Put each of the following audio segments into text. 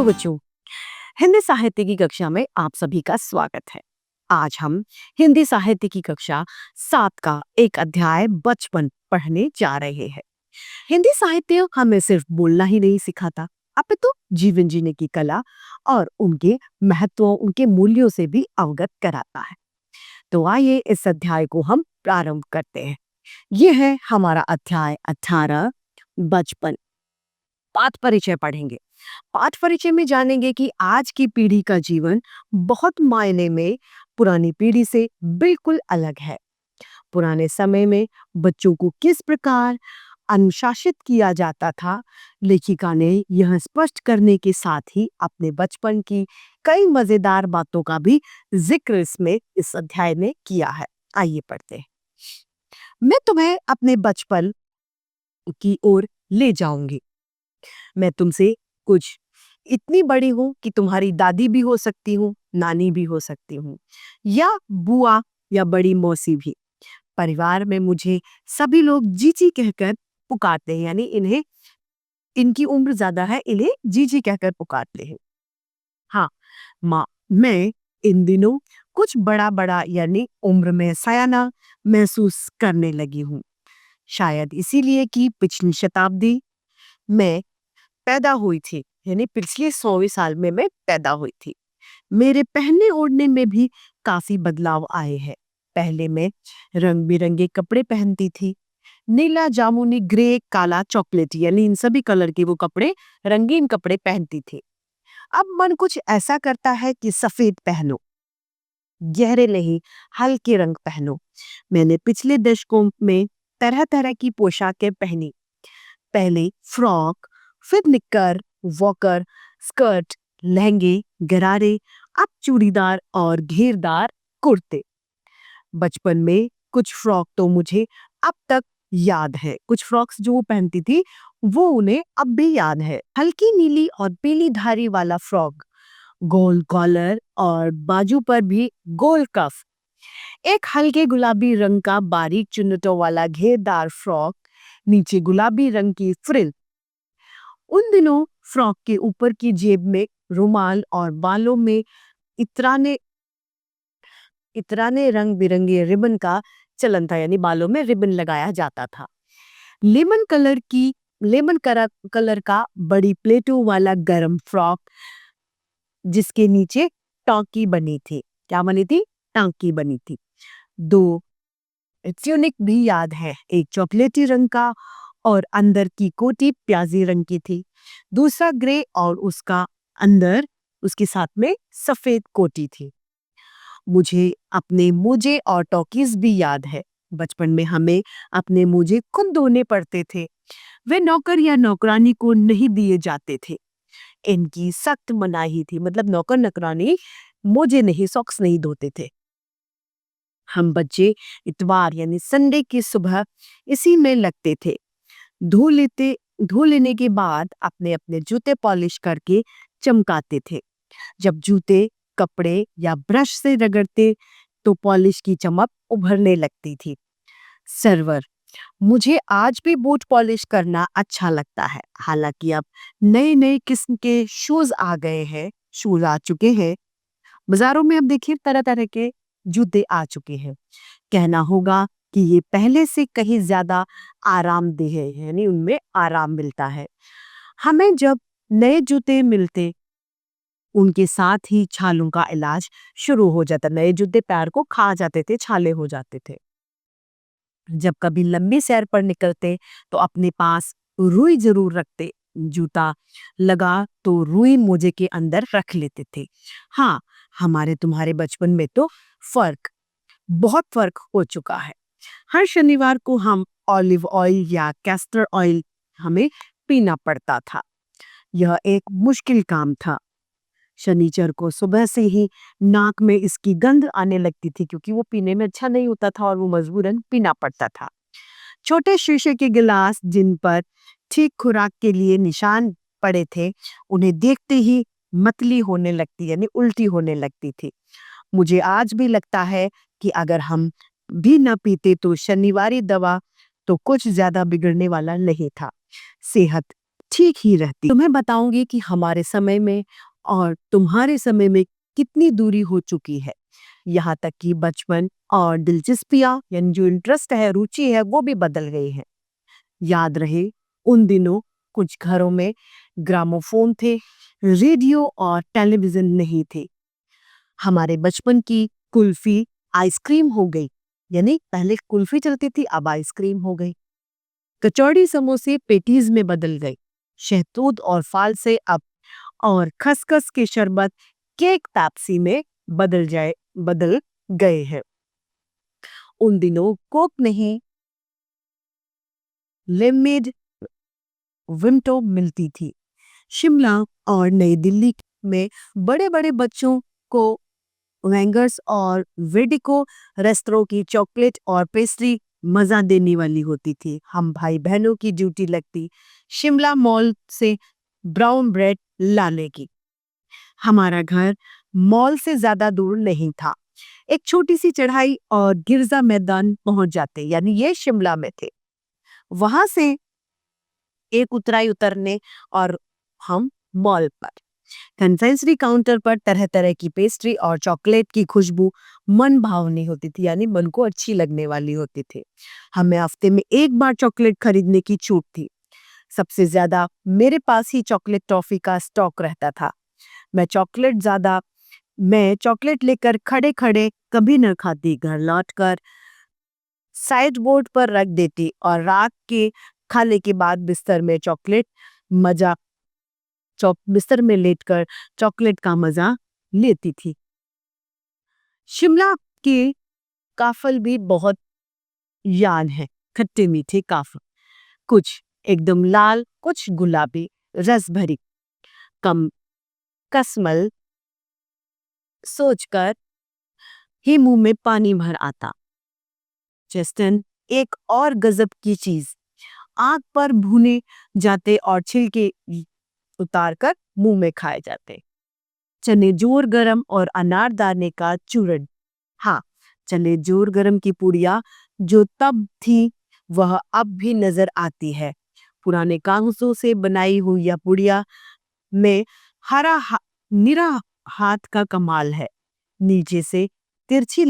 Hello बच्चों, हिंदी साहित्य की कक्षा में आप सभी का स्वागत है। आज हम हिंदी साहित्य की कक्षा 7 का एक अध्याय बचपन पढ़ने जा रहे हैं। हिंदी साहित्य हमें सिर्फ बोलना ही नहीं सिखाता, अपितु जीवन जीने की कला और उनके महत्वों, उनके मूल्यों से भी अवगत कराता है। तो आइए इस अध्याय को हम प्रारंभ करते हैं। ये है हमारा अध्याय 18 बचपन। पाठ परिचय पढ़ेंगे। पाठ परिचय में जानेंगे कि आज की पीढ़ी का जीवन बहुत मायने में पुरानी पीढ़ी से बिल्कुल अलग है। पुराने समय में बच्चों को किस प्रकार अनुशासित किया जाता था, लेखिका ने यह स्पष्ट करने के साथ ही अपने बचपन की कई मजेदार बातों का भी जिक्र इसमें इस अध्याय में किया है। आइए पढ़ते हैं। मैं तुम्हें अपने बचपन की ओर ले जाऊंगी। मैं तुमसे कुछ इतनी बड़ी हूं कि तुम्हारी दादी भी हो सकती हूँ, नानी भी हो सकती हूँ, या बुआ या बड़ी मौसी भी। परिवार में मुझे सभी लोग जीजी कहकर पुकारते हैं, यानी इन्हें इनकी उम्र ज्यादा है, इन्हें जीजी कहकर पुकारते हैं। हाँ माँ, मैं इन दिनों कुछ बड़ा बड़ा यानी उम्र में सयाना महसूस करने लगी हूँ। शायद इसीलिए कि पिछली शताब्दी में पैदा हुई थी, यानी पिछले 100 साल में मैं पैदा हुई थी। मेरे पहनने ओढ़ने में भी काफी बदलाव आए हैं। पहले मैं रंग बिरंगे कपड़े पहनती थी, नीला, जामुनी, ग्रे, काला, चॉकलेटी, यानी इन सभी कलर के वो कपड़े, रंगीन कपड़े पहनती थी। अब मन कुछ ऐसा करता है कि सफेद पहनो, गहरे नहीं हल्के रंग पहनो। मैंने पिछले दशकों में तरह तरह की पोशाकें पहनी। पहले फ्रॉक, फिर निक्कर, वॉकर, स्कर्ट, लहंगे, गरारे, अब चूड़ीदार और घेरदार कुर्ते। बचपन में कुछ फ्रॉक तो मुझे अब तक याद है, कुछ फ्रॉक्स जो वो पहनती थी वो उन्हें अब भी याद है। हल्की नीली और पीली धारी वाला फ्रॉक, गोल कॉलर और बाजू पर भी गोल कफ। एक हल्के गुलाबी रंग का बारीक चुन्नटों वाला घेरदार फ्रॉक, नीचे गुलाबी रंग की फ्रिल। उन दिनों फ्रॉक के ऊपर की जेब में रुमाल और बालों में इतराने इतराने रंग बिरंगे रिबन का चलन था, यानी बालों में रिबन लगाया जाता था। लेमन कलर की कलर का बड़ी प्लेटों वाला गरम फ्रॉक, जिसके नीचे टांकी बनी थी। क्या बनी थी? टांकी बनी थी। दो ट्यूनिक भी याद है, एक चॉकलेटी रंग का और अंदर की कोटी प्याजी रंग की थी, दूसरा ग्रे और उसका अंदर उसके साथ में सफेद कोटी थी। मुझे अपने मोजे और टॉकीज भी याद है। बचपन में हमें अपने मोजे खुद धोने पड़ते थे। वे नौकर या नौकरानी को नहीं दिए जाते थे। इनकी सख्त मनाही थी, मतलब नौकर नौकरानी मोजे नहीं, सॉक्स नहीं धोते थे। हम बच्चे इतवार यानी संडे की सुबह इसी में लगते थे। धो लेने के बाद अपने अपने जूते पॉलिश करके चमकाते थे। जब जूते कपड़े या ब्रश से रगड़ते तो पॉलिश की चमक उभरने लगती थी। सर्वर, मुझे आज भी बूट पॉलिश करना अच्छा लगता है। हालांकि अब नए नए किस्म के शूज आ गए हैं, शूज आ चुके हैं बाजारों में। अब देखिए तरह तरह के जूते आ चुके हैं। कहना होगा कि ये पहले से कहीं ज्यादा आरामदेह है, यानी उनमें आराम मिलता है। हमें जब नए जूते मिलते, उनके साथ ही छालों का इलाज शुरू हो जाता। नए जूते पैर को खा जाते थे, छाले हो जाते थे। जब कभी लंबी सैर पर निकलते तो अपने पास रुई जरूर रखते। जूता लगा तो रुई मोजे के अंदर रख लेते थे। हाँ, हमारे तुम्हारे बचपन में तो बहुत फर्क हो चुका है। हर शनिवार को हम ऑलिव ऑयल या कैस्टर ऑयल हमें पीना पड़ता था। यह एक मुश्किल काम था। शनिचर को सुबह से ही नाक में इसकी गंध आने लगती थी, क्योंकि वो पीने में अच्छा नहीं होता था और वो मजबूरन पीना पड़ता था। छोटे शीशे के गिलास जिन पर ठीक खुराक के लिए निशान पड़े थे, उन्हें देखते ही मतली होने लगती, यानी उल्टी होने लगती थी। मुझे आज भी लगता है कि अगर हम भी न पीते तो शनिवारी दवा तो कुछ ज्यादा बिगड़ने वाला नहीं था। सेहत ठीक ही रहती। तुम्हें बताऊंगी कि हमारे समय में और तुम्हारे समय में कितनी दूरी हो चुकी है। यहाँ तक कि बचपन और दिलचस्पियां यानी जो इंटरेस्ट है, रुचि है, वो भी बदल गई है। याद रहे उन दिनों कुछ घरों में ग्रामोफोन थे, रेडियो और टेलीविजन नहीं थे। हमारे बचपन की कुल्फी आइसक्रीम हो गई, यानी पहले कुल्फी चलती थी, अब आइसक्रीम हो गई। कचौड़ी समोसे पेटीज में बदल गई, शहतूत और फाल से अब और खसखस के शरबत केक पैप्सी में बदल गए हैं। उन दिनों कोक नहीं, लेमनेड, विमटो मिलती थी। शिमला और नई दिल्ली में बड़े बड़े बच्चों को वेंगर्स और वेडिको रेस्तरों की चॉकलेट और पेस्ट्री मजा देने वाली होती थी। हम भाई बहनों की ड्यूटी लगती शिमला मॉल से ब्राउन ब्रेड लाने की। हमारा घर मॉल से ज्यादा दूर नहीं था, एक छोटी सी चढ़ाई और गिरजा मैदान पहुंच जाते, यानी ये शिमला में थे। वहां से एक उतराई उतरने और हम मॉल पर कन्फेक्शनरी काउंटर पर तरह तरह की पेस्ट्री और चॉकलेट की खुशबू मन भावनी होती थी, यानी मन को अच्छी लगने वाली होती थी। हमें हफ्ते में एक बार चॉकलेट खरीदने की छूट थी। सबसे ज्यादा मेरे पास ही चॉकलेट टॉफी का स्टॉक रहता था। मैं चॉकलेट लेकर खड़े खड़े कभी न खाती, घर लौटकर साइड बोर्ड पर रख देती और रात के खाने के बाद मजा बिस्तर में लेटकर चॉकलेट का मजा लेती थी। शिमला के काफल भी बहुत याद है, खट्टे मीठे काफल, कुछ एकदम लाल, कुछ गुलाबी, रस भरी। कम कसमल सोचकर ही मुंह में पानी भर आता। चेस्टन एक और गजब की चीज, आग पर भुने जाते और छिलके उतारकर मुंह में खाए जाते। चने जोर गरम और अनारदाने का चूरन। हाँ, चने जोर गरम की पुड़िया जो तब थी वह अब भी नजर आती है। पुराने कागजों से बनाई हुई यह पुड़िया में निरा हाथ का कमाल है। नीचे से तिरछी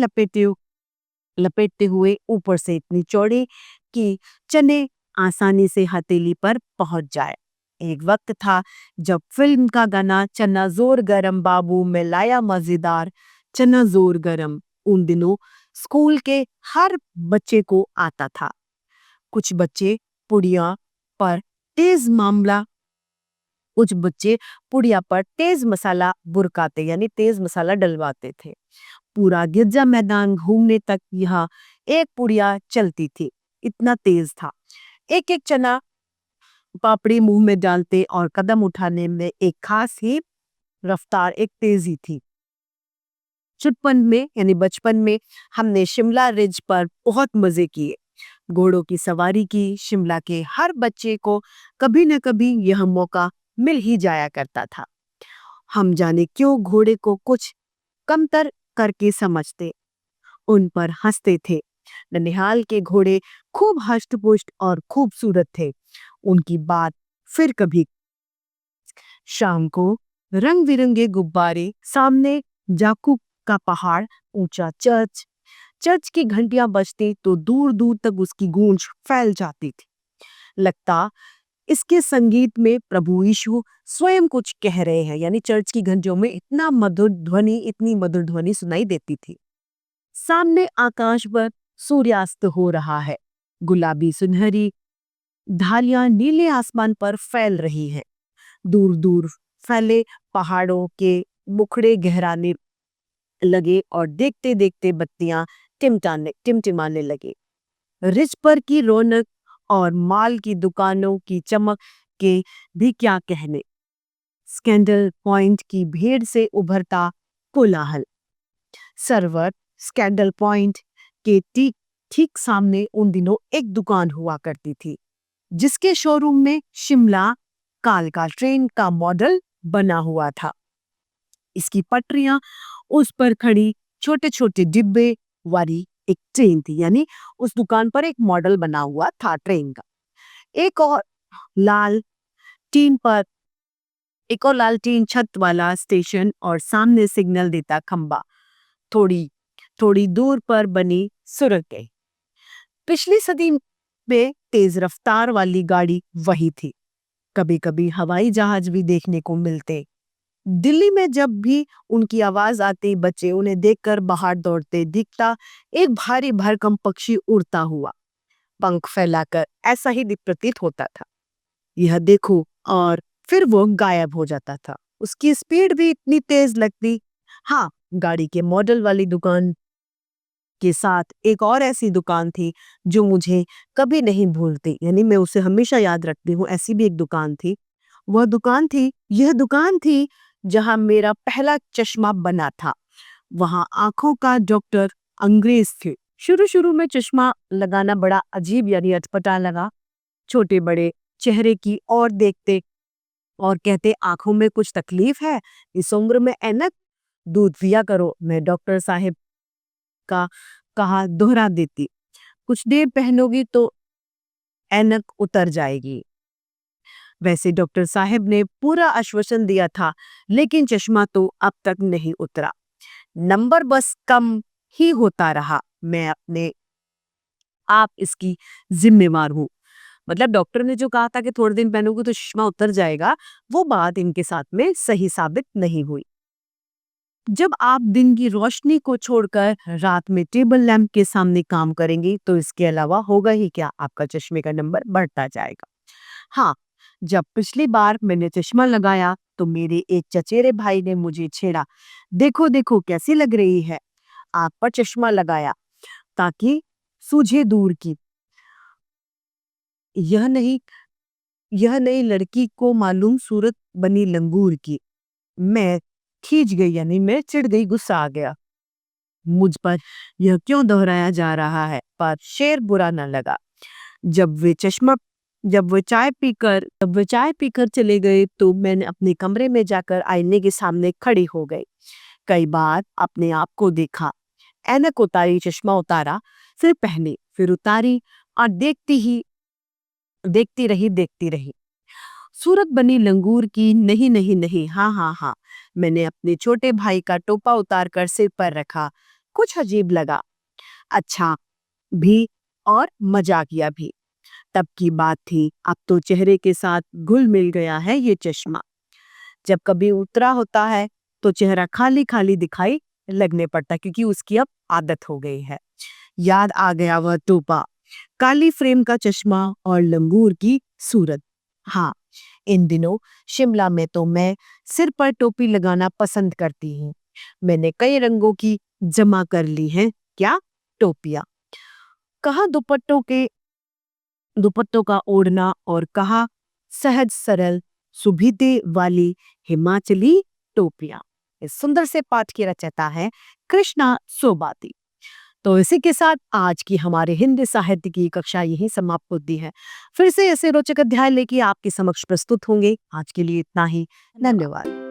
लपेटते हुए ऊपर से इतनी चौड़ी कि चने आसानी से हथेली पर पहुंच जाए। एक वक्त था जब फिल्म का गाना चना जोर गरम बाबू में लाया मजेदार चना जोर गरम उन दिनों स्कूल के हर बच्चे को आता था। कुछ बच्चे पुड़िया पर तेज मामला कुछ बच्चे पुड़िया पर तेज मसाला बुरकाते, यानी तेज मसाला डलवाते थे। पूरा गिरजा मैदान घूमने तक यहाँ एक पुड़िया चलती थी, इतना तेज था। एक एक चना पापड़ी मुंह में डालते और कदम उठाने में एक खास ही रफ्तार, एक तेजी थी। चुटपन में यानी बचपन में हमने शिमला रिज पर बहुत मजे किए, घोड़ों की सवारी की। शिमला के हर बच्चे को कभी न कभी यह मौका मिल ही जाया करता था। हम जाने क्यों घोड़े को कुछ कमतर करके समझते, उन पर हंसते थे। ननिहाल के घोड़े खूब हष्ट-पुष्ट और खूबसूरत थे। उनकी बात फिर कभी। शाम को रंग बिरंगे गुब्बारे, सामने जाकू का पहाड़, ऊंचा चर्च की घंटियां बजती तो दूर दूर तक उसकी गूंज फैल जाती थी। लगता इसके संगीत में प्रभु यीशु स्वयं कुछ कह रहे हैं, यानी चर्च की घंटियों में इतनी मधुर ध्वनि सुनाई देती थी। सामने आकाश पर सूर्यास्त हो रहा है, गुलाबी सुनहरी धारियां नीले आसमान पर फैल रही हैं। दूर दूर फैले पहाड़ों के मुखड़े गहराने लगे और देखते देखते बत्तियां टिमटिमाने लगे। रिज पर की रौनक और माल की दुकानों की चमक के भी क्या कहने। स्कैंडल पॉइंट की भीड़ से उभरता कोलाहल। सर्वर स्कैंडल पॉइंट के ठीक ठीक सामने उन दिनों एक दुकान हुआ करती थी, जिसके शोरूम में शिमला कालका ट्रेन का मॉडल बना हुआ था। इसकी पटरियां, उस पर खड़ी छोटे छोटे डिब्बे वाली एक ट्रेन थी, यानी उस दुकान पर एक मॉडल बना हुआ था ट्रेन का। एक और लाल टीन पर एक और लाल टीन छत वाला स्टेशन और सामने सिग्नल देता खंबा, थोड़ी थोड़ी दूर पर बनी सुरंगें। पिछली सदी में तेज रफ्तार वाली गाड़ी वही थी। कभी कभी हवाई जहाज भी देखने को मिलते। दिल्ली में जब भी उनकी आवाज आती, बच्चे उन्हें देखकर बाहर दौड़ते। दिखता एक भारी भरकम पक्षी उड़ता हुआ, पंख फैलाकर, ऐसा ही प्रतीत होता था। यह देखो, और फिर वो गायब हो जाता था। उसकी स्पीड भी इतनी तेज लगती। हाँ, गाड़ी के मॉडल वाली दुकान के साथ एक और ऐसी दुकान थी जो मुझे कभी नहीं भूलती, यानी मैं उसे हमेशा याद रखती हूँ। ऐसी भी एक दुकान थी। यह दुकान थी जहां मेरा पहला चश्मा बना था। वहां आंखों का डॉक्टर अंग्रेज थे। शुरू शुरू में चश्मा लगाना बड़ा अजीब यानी अटपटा लगा। छोटे बड़े चेहरे की और देखते और कहते, आंखों में कुछ तकलीफ है, इस उम्र में ऐनक, दूध पिया करो। मैं डॉक्टर साहब का कहा दोहरा देती, कुछ देर पहनोगी तो ऐनक उतर जाएगी। वैसे डॉक्टर साहब ने पूरा आश्वासन दिया था, लेकिन चश्मा तो अब तक नहीं उतरा। नंबर बस कम ही होता रहा। मैं अपने आप इसकी जिम्मेवार हूँ। मतलब डॉक्टर ने जो कहा था कि थोड़े दिन पहनोगे तो चश्मा उतर जाएगा, वो बात इनके साथ में सही साबित नहीं हुई। जब आप दिन की रोशनी को छोड़कर रात में टेबल लैंप के सामने काम करेंगी तो इसके अलावा होगा ही क्या, आपका चश्मे का नंबर बढ़ता जाएगा। हाँ, जब पिछली बार मैंने चश्मा लगाया तो मेरे एक चचेरे भाई ने मुझे छेड़ा, देखो देखो कैसी लग रही है। आंख पर चश्मा लगाया ताकि सूझे दूर की। यह नहीं यह नई लड़की को मालूम सूरत बनी लंगूर की। मैं खींच गई, यानी मैं चिढ़ गई, गुस्सा आ गया। मुझ पर यह क्यों दोहराया जा रहा है, पर शेर बुरा न लगा। जब वे चश्मा जब वे चाय पीकर चले गए तो मैंने अपने कमरे में जाकर आईने के सामने खड़ी हो गई। कई बार अपने आप को देखा, ऐनक उतारी, चश्मा उतारा, फिर पहनी, फिर उतारी, और देखती रही। सूरत बनी लंगूर की। नहीं नहीं नहीं, हाँ हाँ हाँ। मैंने अपने छोटे भाई का टोपा उतार कर सिर पर रखा। कुछ अजीब लगा, अच्छा भी और मजाकिया भी। तब की बात थी, अब तो चेहरे के साथ घुल मिल गया है ये चश्मा। जब कभी उतरा होता है तो चेहरा खाली खाली दिखाई लगने पड़ता, क्योंकि उसकी अब आदत हो गई है। याद आ गया वह टोपा, काली फ्रेम का चश्मा और लंगूर की सूरत। हाँ, इन दिनों शिमला में तो मैं सिर पर टोपी लगाना पसंद करती हूँ। मैंने कई रंगों की जमा कर ली हैं, क्या टोपियां। कहा दुपट्टों का ओढ़ना, और कहा सहज सरल सुभिते वाली हिमाचली टोपियां। इस सुंदर से पाठ की रचयिता है कृष्णा सोबाती। तो इसी के साथ आज की हमारे हिंदी साहित्य की कक्षा यही समाप्त होती है। फिर से ऐसे रोचक अध्याय लेके आपके समक्ष प्रस्तुत होंगे। आज के लिए इतना ही। धन्यवाद।